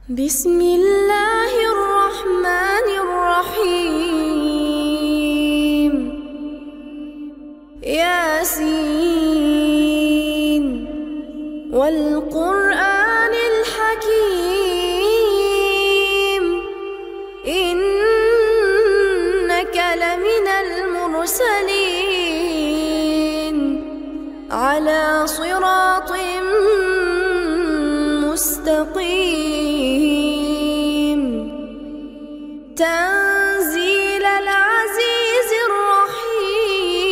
بسم الله الرحمن الرحيم. ياسين والقرآن الحكيم إنك لمن المرسلين على صراط مستقيم تنزيل العزيز الرحيم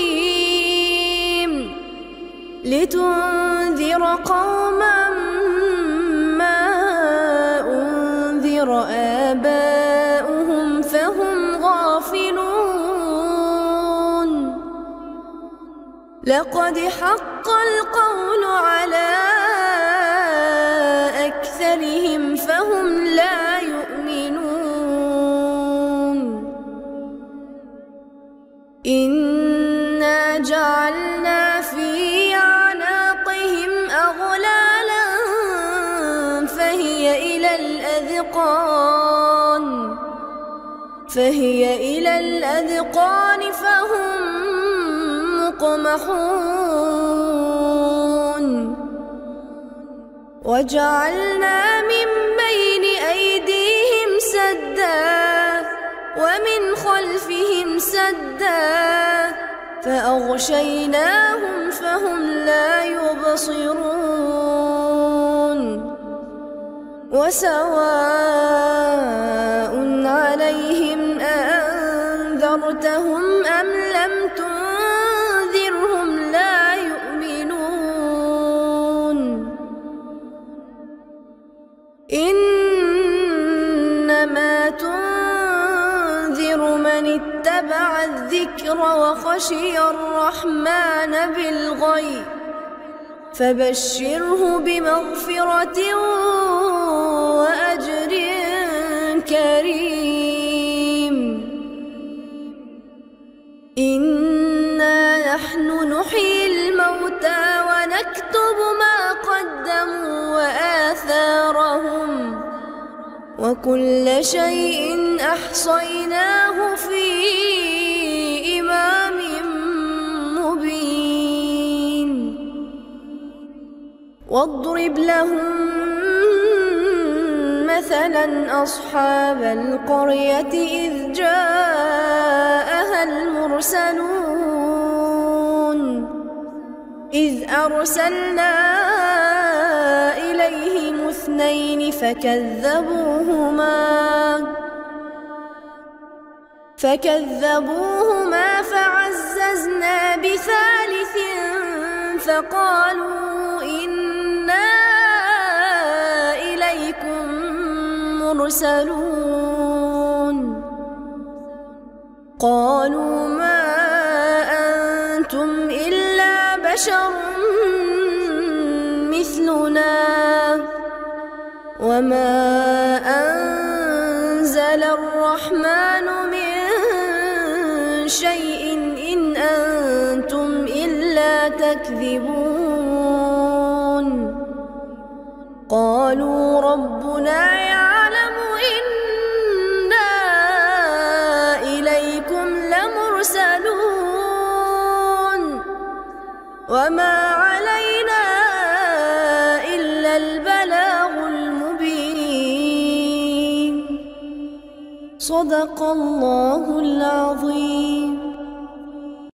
لتنذر قوما ما أنذر آباؤهم فهم غافلون. لقد حق القول على أكثرهم فهم لا يؤمنون. إنا جعلنا في أعناقهم أغلالا فهي إلى الأذقان فهم مقمحون. وجعلنا من بين أيديهم سدا ومن خلفهم سدا فأغشيناهم فهم لا يبصرون. وسواء عليهم أأنذرتهم أم لم تنذرهم لا يؤمنون. إنما تنذر من اتبع الذكر وخشي الرحمن بالغيب فبشره بمغفرة وأجر كريم. إنا نحن نحيي الموتى ونكتب ما قدموا وآثارهم وكل شيء أحصيناه في إمام مبين. واضرب لهم مثلا أصحاب القرية إذ جاءها المرسلون إذ أرسلنا إليهم اثنين فكذبوهما فعززنا بثالث فقالوا إنا إليكم مرسلون. قالوا ما أنتم إلا بشر مثلنا وما أنزل الرحمن من شيء إن أنتم إلا تكذبون. قالوا ربنا يعلم إنا إليكم لمرسلون وما علينا إلا البلاغ المبين. صدق الله العظيم.